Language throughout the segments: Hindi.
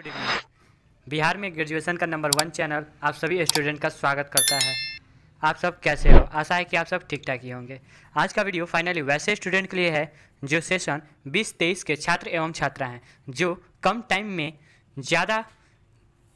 Good evening. बिहार में ग्रेजुएशन का नंबर 1 चैनल आप सभी स्टूडेंट का स्वागत करता है। आप सब कैसे हो? आशा है कि आप सब ठीक ठाक ही होंगे। आज का वीडियो फाइनली वैसे स्टूडेंट के लिए है जो सेशन 2023 के छात्र एवं छात्रा हैं, जो कम टाइम में ज़्यादा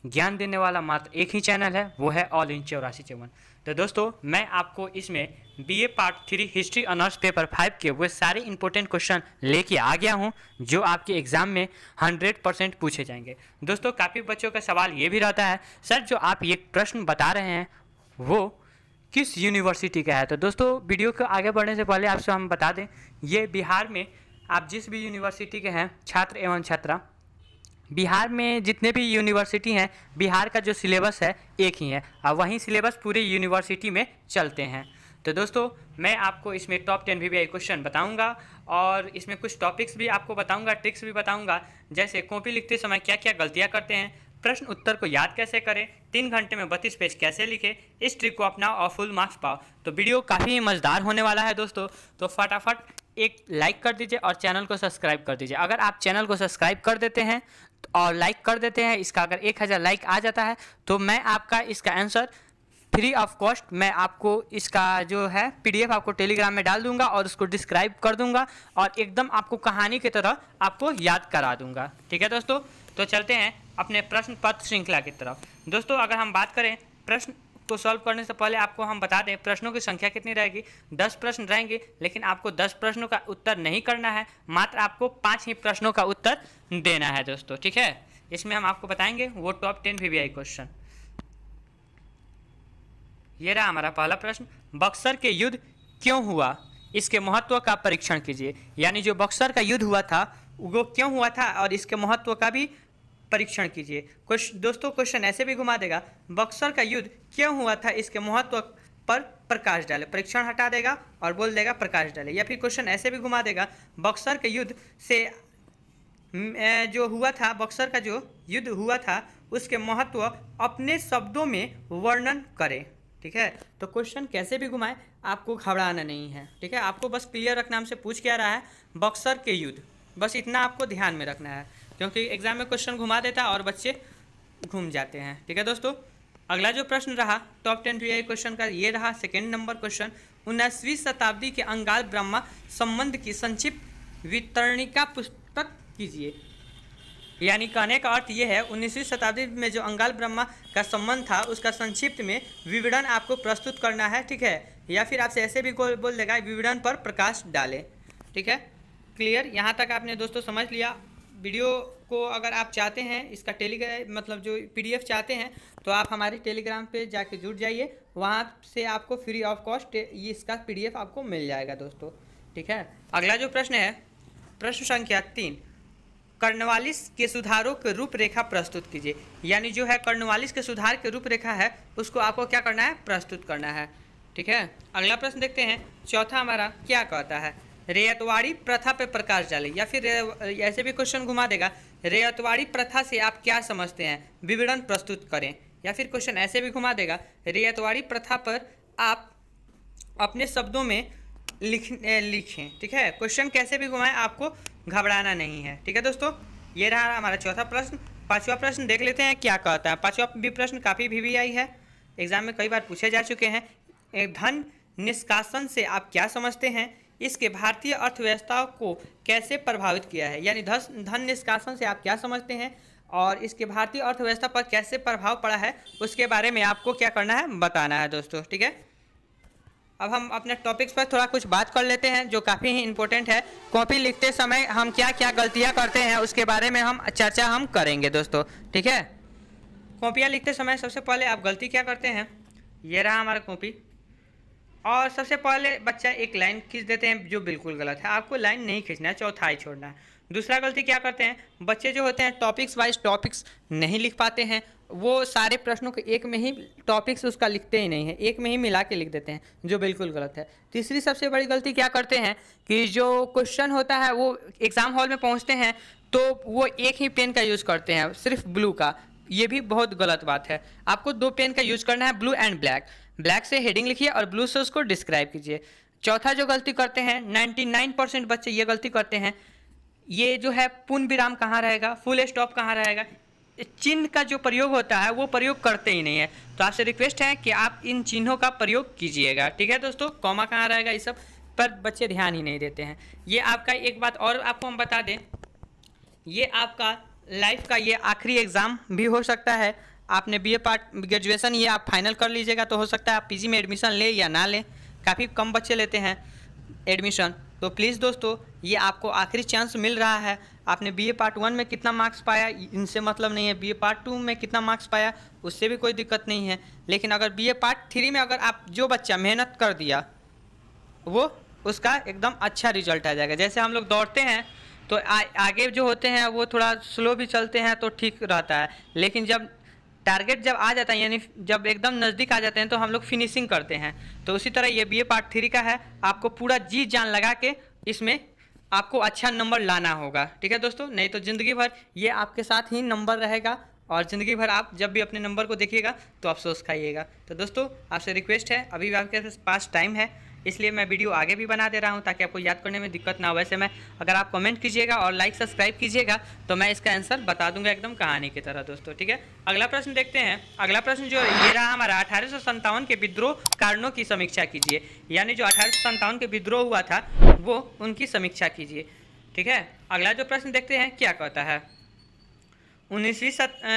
ज्ञान देने वाला मात्र एक ही चैनल है, वो है ऑल इन 8454। तो दोस्तों, मैं आपको इसमें BA part 3 history honours paper 5 के वो सारे इंपॉर्टेंट क्वेश्चन लेके आ गया हूं जो आपके एग्जाम में 100% पूछे जाएंगे। दोस्तों, काफ़ी बच्चों का सवाल ये भी रहता है, सर जो आप ये प्रश्न बता रहे हैं वो किस यूनिवर्सिटी का है। तो दोस्तों, वीडियो को आगे बढ़ने से पहले आपसे हम बता दें, ये बिहार में आप जिस भी यूनिवर्सिटी के हैं छात्र एवं छात्रा, बिहार में जितने भी यूनिवर्सिटी हैं, बिहार का जो सिलेबस है एक ही है और वही सिलेबस पूरे यूनिवर्सिटी में चलते हैं। तो दोस्तों, मैं आपको इसमें टॉप 10 VVI क्वेश्चन बताऊंगा और इसमें कुछ टॉपिक्स भी आपको बताऊंगा, ट्रिक्स भी बताऊंगा, जैसे कॉपी लिखते समय क्या क्या गलतियां करते हैं, प्रश्न उत्तर को याद कैसे करें, 3 घंटे में 32 पेज कैसे लिखें, इस ट्रिक को अपनाओ और फुल मार्क्स पाओ। तो वीडियो काफ़ी मज़ेदार होने वाला है दोस्तों, तो फटाफट एक लाइक कर दीजिए और चैनल को सब्सक्राइब कर दीजिए। अगर आप चैनल को सब्सक्राइब कर देते हैं और लाइक कर देते हैं, इसका अगर 1000 लाइक आ जाता है तो मैं आपका इसका आंसर फ्री ऑफ कॉस्ट मैं आपको इसका जो है PDF आपको टेलीग्राम में डाल दूंगा और उसको डिस्क्राइब कर दूंगा और एकदम आपको कहानी की तरह आपको याद करा दूंगा। ठीक है दोस्तों, तो चलते हैं अपने प्रश्न पत्र श्रृंखला की तरफ। दोस्तों, अगर हम बात करें प्रश्न को सॉल्व करने से पहले आपको हम बता दें प्रश्नों की संख्या कितनी रहेगी। 10 प्रश्न रहेंगे, लेकिन आपको 10 प्रश्नों का उत्तर नहीं करना है, मात्र आपको 5 ही प्रश्नों का उत्तर देना है दोस्तों। ठीक है, इसमें हम आपको बताएंगे वो टॉप 10 VVI क्वेश्चन। ये रहा हमारा पहला प्रश्न, बक्सर के युद्ध क्यों हुआ, इसके महत्व का परीक्षण कीजिए। यानी जो बक्सर का युद्ध हुआ था वो क्यों हुआ था और इसके महत्व का भी परीक्षण कीजिए। दोस्तों, क्वेश्चन ऐसे भी घुमा देगा, बक्सर का युद्ध क्यों हुआ था इसके महत्व पर प्रकाश डाले, परीक्षण हटा देगा और बोल देगा प्रकाश डाले। या फिर क्वेश्चन ऐसे भी घुमा देगा, बक्सर के युद्ध से जो हुआ था, बक्सर का जो युद्ध हुआ था उसके महत्व अपने शब्दों में वर्णन करें। ठीक है, तो क्वेश्चन कैसे भी घुमाए आपको घबराना नहीं है। ठीक है, आपको बस क्लियर रखना, हमसे पूछ क्या रहा है, बक्सर के युद्ध, बस इतना आपको ध्यान में रखना है, क्योंकि एग्जाम में क्वेश्चन घुमा देता है और बच्चे घूम जाते हैं। ठीक है दोस्तों, अगला जो प्रश्न रहा टॉप 10 VVI क्वेश्चन का, ये रहा सेकेंड नंबर क्वेश्चन, 19वीं शताब्दी के अंगाल ब्रह्मा संबंध की संक्षिप्त वितरणिका पुस्तक कीजिए। यानी कहने का अर्थ ये है, 19वीं शताब्दी में जो अंगाल ब्रह्मा का संबंध था उसका संक्षिप्त में विवरण आपको प्रस्तुत करना है। ठीक है, या फिर आपसे ऐसे भी बोल देगा विवरण पर प्रकाश डालें। ठीक है, क्लियर, यहाँ तक आपने दोस्तों समझ लिया। वीडियो को अगर आप चाहते हैं इसका मतलब जो PDF चाहते हैं तो आप हमारे टेलीग्राम पे जाके जुड़ जाइए, वहाँ से आपको फ्री ऑफ कॉस्ट ये इसका PDF आपको मिल जाएगा दोस्तों। ठीक है, अगला जो प्रश्न है, प्रश्न संख्या 3, कर्नवालिस के सुधारों की रूपरेखा प्रस्तुत कीजिए। यानी जो है कर्नवालिस के सुधार की रूपरेखा है उसको आपको क्या करना है, प्रस्तुत करना है। ठीक है, अगला प्रश्न देखते हैं, चौथा हमारा क्या कहता है, रैयतवाड़ी प्रथा पे प्रकाश डालें। या फिर ऐसे भी क्वेश्चन घुमा देगा, रैयतवाड़ी प्रथा से आप क्या समझते हैं, विवरण प्रस्तुत करें। या फिर क्वेश्चन ऐसे भी घुमा देगा, रैयतवाड़ी प्रथा पर आप अपने शब्दों में लिखें। ठीक है, क्वेश्चन कैसे भी घुमाएं आपको घबराना नहीं है। ठीक है दोस्तों, ये रहा हमारा चौथा प्रश्न। पांचवा प्रश्न देख लेते हैं क्या कहता है। पांचवा भी प्रश्न काफ़ी VVI है, एग्जाम में कई बार पूछे जा चुके हैं। धन निष्कासन से आप क्या समझते हैं, इसके भारतीय अर्थव्यवस्था को कैसे प्रभावित किया है। यानी धन निष्कासन से आप क्या समझते हैं और इसके भारतीय अर्थव्यवस्था पर कैसे प्रभाव पड़ा है, उसके बारे में आपको क्या करना है, बताना है दोस्तों। ठीक है, अब हम अपने टॉपिक्स पर थोड़ा कुछ बात कर लेते हैं जो काफ़ी ही इम्पोर्टेंट है। कॉपी लिखते समय हम क्या क्या गलतियां करते हैं उसके बारे में हम चर्चा करेंगे दोस्तों। ठीक है, कॉपियां लिखते समय सबसे पहले आप गलती क्या करते हैं, ये रहा हमारा कॉपी, और सबसे पहले बच्चा एक लाइन खींच देते हैं जो बिल्कुल गलत है, आपको लाइन नहीं खींचना है, चौथाई छोड़ना है। दूसरा गलती क्या करते हैं, बच्चे जो होते हैं टॉपिक्स वाइज टॉपिक्स नहीं लिख पाते हैं, वो सारे प्रश्नों को एक में ही टॉपिक्स उसका लिखते ही नहीं है, एक में ही मिला के लिख देते हैं, जो बिल्कुल गलत है। तीसरी सबसे बड़ी गलती क्या करते हैं कि जो क्वेश्चन होता है वो एग्ज़ाम हॉल में पहुंचते हैं तो वो एक ही पेन का यूज़ करते हैं, सिर्फ ब्लू का। ये भी बहुत गलत बात है, आपको 2 पेन का यूज़ करना है, ब्लू एंड ब्लैक। ब्लैक से हेडिंग लिखिए और ब्लू से उसको डिस्क्राइब कीजिए। चौथा जो गलती करते हैं, 99% बच्चे ये गलती करते हैं, ये जो है पूर्ण विराम कहाँ रहेगा, फुल स्टॉप कहाँ रहेगा, चिन्ह का जो प्रयोग होता है वो प्रयोग करते ही नहीं है। तो आपसे रिक्वेस्ट है कि आप इन चिन्हों का प्रयोग कीजिएगा। ठीक है दोस्तों, कॉमा कहाँ रहेगा इस सब पर बच्चे ध्यान ही नहीं देते हैं। ये आपका एक बात और आपको हम बता दें, ये आपका लाइफ का ये आखिरी एग्ज़ाम भी हो सकता है। आपने बीए पार्ट ग्रेजुएशन ये आप फाइनल कर लीजिएगा तो हो सकता है आप पीजी में एडमिशन लें या ना लें, काफ़ी कम बच्चे लेते हैं एडमिशन। तो प्लीज़ दोस्तों, ये आपको आखिरी चांस मिल रहा है। आपने बीए पार्ट 1 में कितना मार्क्स पाया इनसे मतलब नहीं है, बीए पार्ट 2 में कितना मार्क्स पाया उससे भी कोई दिक्कत नहीं है। लेकिन अगर बीए पार्ट 3 में अगर आप जो बच्चा मेहनत कर दिया वो उसका एकदम अच्छा रिजल्ट आ जाएगा। जैसे हम लोग दौड़ते हैं तो आगे जो होते हैं वो थोड़ा स्लो भी चलते हैं तो ठीक रहता है, लेकिन जब टारगेट जब आ जाता है यानी जब एकदम नज़दीक आ जाते हैं तो हम लोग फिनिशिंग करते हैं। तो उसी तरह ये बीए पार्ट 3 का है, आपको पूरा जी जान लगा के इसमें आपको अच्छा नंबर लाना होगा। ठीक है दोस्तों, नहीं तो ज़िंदगी भर ये आपके साथ ही नंबर रहेगा और ज़िंदगी भर आप जब भी अपने नंबर को देखिएगा तो अफसोस खाइएगा। तो दोस्तों आपसे रिक्वेस्ट है, अभी भी आपके पास टाइम है इसलिए मैं वीडियो आगे भी बना दे रहा हूं ताकि आपको याद करने में दिक्कत ना हो। वैसे मैं अगर आप कमेंट कीजिएगा और लाइक सब्सक्राइब कीजिएगा तो मैं इसका आंसर बता दूंगा एकदम कहानी की तरह दोस्तों। ठीक है, अगला प्रश्न देखते हैं। अगला प्रश्न जो ये रहा हमारा, 1857 के विद्रोह कारणों की समीक्षा कीजिए। यानी जो 1857 के विद्रोह हुआ था वो उनकी समीक्षा कीजिए। ठीक है, अगला जो प्रश्न देखते हैं क्या कहता है। 19वीं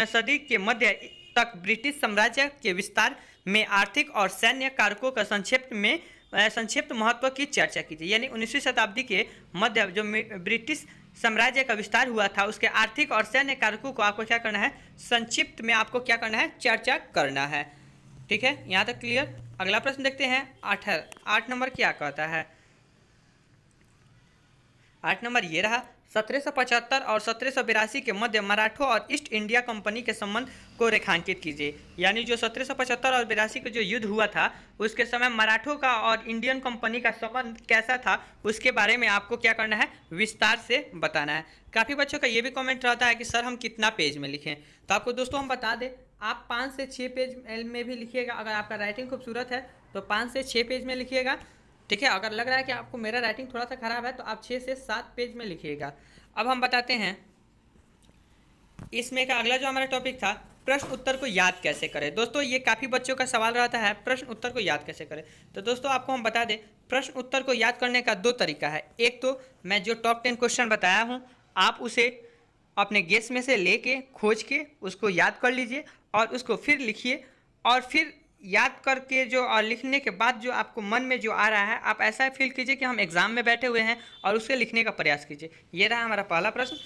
सदी के मध्य तक ब्रिटिश साम्राज्य के विस्तार में आर्थिक और सैन्य कारकों का संक्षिप्त महत्व की चर्चा कीजिए। यानी 19वीं शताब्दी के मध्य जो ब्रिटिश साम्राज्य का विस्तार हुआ था उसके आर्थिक और सैन्य कारकों को आपको क्या करना है, संक्षिप्त में आपको क्या करना है, चर्चा करना है। ठीक है, यहाँ तक क्लियर। अगला प्रश्न देखते हैं 8 नंबर क्या कहता है। 8 नंबर ये रहा, 1775 और 1782 के मध्य मराठों और ईस्ट इंडिया कंपनी के संबंध को रेखांकित कीजिए। यानी जो 1775 और 82 का जो युद्ध हुआ था उसके समय मराठों का और इंडियन कंपनी का संबंध कैसा था उसके बारे में आपको क्या करना है, विस्तार से बताना है। काफ़ी बच्चों का ये भी कमेंट रहता है कि सर हम कितना पेज में लिखें, तो आपको दोस्तों हम बता दें आप 5 से 6 पेज में भी लिखिएगा। अगर आपका राइटिंग खूबसूरत है तो 5 से 6 पेज में लिखिएगा। ठीक है, अगर लग रहा है कि आपको मेरा राइटिंग थोड़ा सा खराब है तो आप 6 से 7 पेज में लिखिएगा। अब हम बताते हैं इसमें का अगला जो हमारा टॉपिक था, प्रश्न उत्तर को याद कैसे करें। दोस्तों ये काफ़ी बच्चों का सवाल रहता है, प्रश्न उत्तर को याद कैसे करें। तो दोस्तों आपको हम बता दें प्रश्न उत्तर को याद करने का 2 तरीका है। एक तो मैं जो टॉप 10 क्वेश्चन बताया हूँ आप उसे अपने गेस में से लेके खोज के उसको याद कर लीजिए और उसको फिर लिखिए और फिर याद करके जो और लिखने के बाद जो आपको मन में जो आ रहा है आप ऐसा फील कीजिए कि हम एग्ज़ाम में बैठे हुए हैं और उसके लिखने का प्रयास कीजिए। ये रहा हमारा पहला प्रश्न।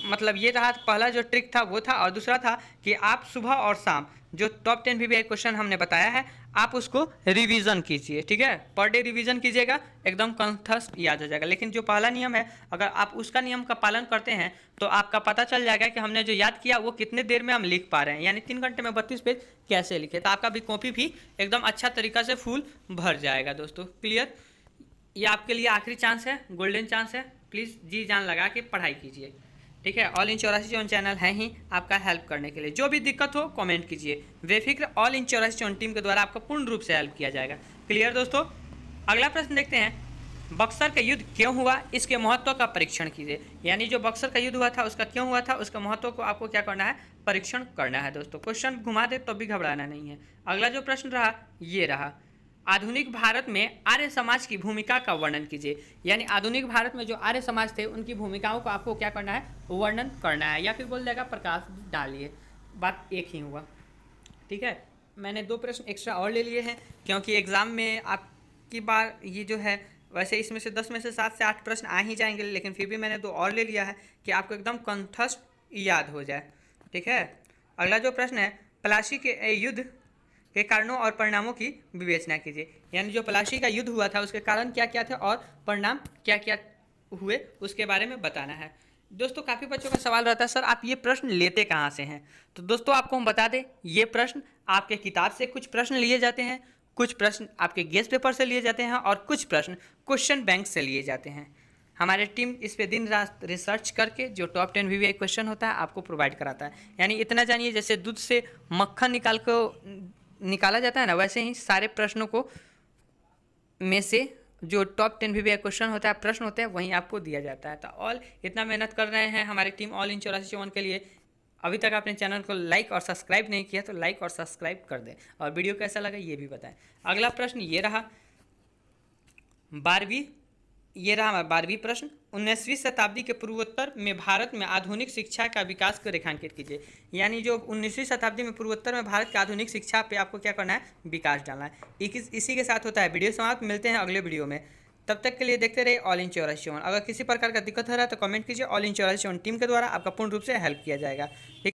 मतलब ये रहा पहला जो ट्रिक था वो था, और दूसरा था कि आप सुबह और शाम जो टॉप 10 VVI क्वेश्चन हमने बताया है आप उसको रिवीजन कीजिए। ठीक है, पर डे रिवीजन कीजिएगा, एकदम कंठस्थ याद हो जाएगा। लेकिन जो पहला नियम है अगर आप उसका नियम का पालन करते हैं तो आपका पता चल जाएगा कि हमने जो याद किया वो कितने देर में हम लिख पा रहे हैं, यानी 3 घंटे में 32 पेज कैसे लिखे। तो आपका भी कॉपी भी एकदम अच्छा तरीका से फुल भर जाएगा दोस्तों। क्लियर, ये आपके लिए आखिरी चांस है, गोल्डन चांस है, प्लीज़ जी जान लगा के पढ़ाई कीजिए। ठीक है, ऑल इन 84 चैनल है ही आपका हेल्प करने के लिए। जो भी दिक्कत हो कमेंट कीजिए, बेफिक्र ऑल इन 84 टीम के द्वारा आपका पूर्ण रूप से हेल्प किया जाएगा। क्लियर दोस्तों, अगला प्रश्न देखते हैं, बक्सर का युद्ध क्यों हुआ इसके महत्व का परीक्षण कीजिए। यानी जो बक्सर का युद्ध हुआ था उसका क्यों हुआ था उसका महत्व को आपको क्या करना है, परीक्षण करना है दोस्तों। क्वेश्चन घुमा दे तो भी घबराना नहीं है। अगला जो प्रश्न रहा ये रहा, आधुनिक भारत में आर्य समाज की भूमिका का वर्णन कीजिए। यानी आधुनिक भारत में जो आर्य समाज थे उनकी भूमिकाओं को आपको क्या करना है, वर्णन करना है, या फिर बोल जाएगा प्रकाश डालिए। बात एक ही हुआ। ठीक है, मैंने 2 प्रश्न एक्स्ट्रा और ले लिए हैं क्योंकि एग्ज़ाम में आपकी बार ये जो है वैसे इसमें से 10 में से 7 से 8 प्रश्न आ ही जाएंगे, लेकिन फिर भी मैंने 2 और ले लिया है कि आपको एकदम कंठस्थ याद हो जाए। ठीक है, अगला जो प्रश्न है, प्लासी के युद्ध के कारणों और परिणामों की विवेचना कीजिए। यानी जो प्लासी का युद्ध हुआ था उसके कारण क्या क्या थे और परिणाम क्या क्या हुए उसके बारे में बताना है। दोस्तों काफ़ी बच्चों का सवाल रहता है सर आप ये प्रश्न लेते कहाँ से हैं। तो दोस्तों आपको हम बता दें ये प्रश्न आपके किताब से कुछ प्रश्न लिए जाते हैं, कुछ प्रश्न आपके गेस्ट पेपर से लिए जाते हैं और कुछ प्रश्न क्वेश्चन बैंक से लिए जाते हैं। हमारी टीम इस पे दिन रात रिसर्च करके जो टॉप 10 VVI क्वेश्चन होता है आपको प्रोवाइड कराता है। यानी इतना जानिए जैसे दूध से मक्खन निकाला जाता है ना, वैसे ही सारे प्रश्नों को में से जो टॉप 10 VVI क्वेश्चन होता है, प्रश्न होते हैं, वहीं आपको दिया जाता है। तो ऑल इतना मेहनत कर रहे हैं हमारी टीम ऑल इन 84 के लिए, अभी तक आपने चैनल को लाइक और सब्सक्राइब नहीं किया तो लाइक और सब्सक्राइब कर दें, और वीडियो कैसा लगा ये भी बताएं। अगला प्रश्न ये रहा 12वीं, ये रहा हमारा 12वीं प्रश्न। 19वीं शताब्दी के पूर्वोत्तर में भारत में आधुनिक शिक्षा का विकास को रेखांकित कीजिए। यानी जो 19वीं शताब्दी में पूर्वोत्तर में भारत की आधुनिक शिक्षा पे आपको क्या करना है, विकास डालना है। इसी के साथ होता है वीडियो समाप्त। मिलते हैं अगले वीडियो में, तब तक के लिए देखते रहिए ऑल इन 84। अगर किसी प्रकार का दिक्कत हो रहा है तो कमेंट कीजिए, ऑल इन 84 टीम के द्वारा आपका पूर्ण रूप से हेल्प किया जाएगा। ठीक।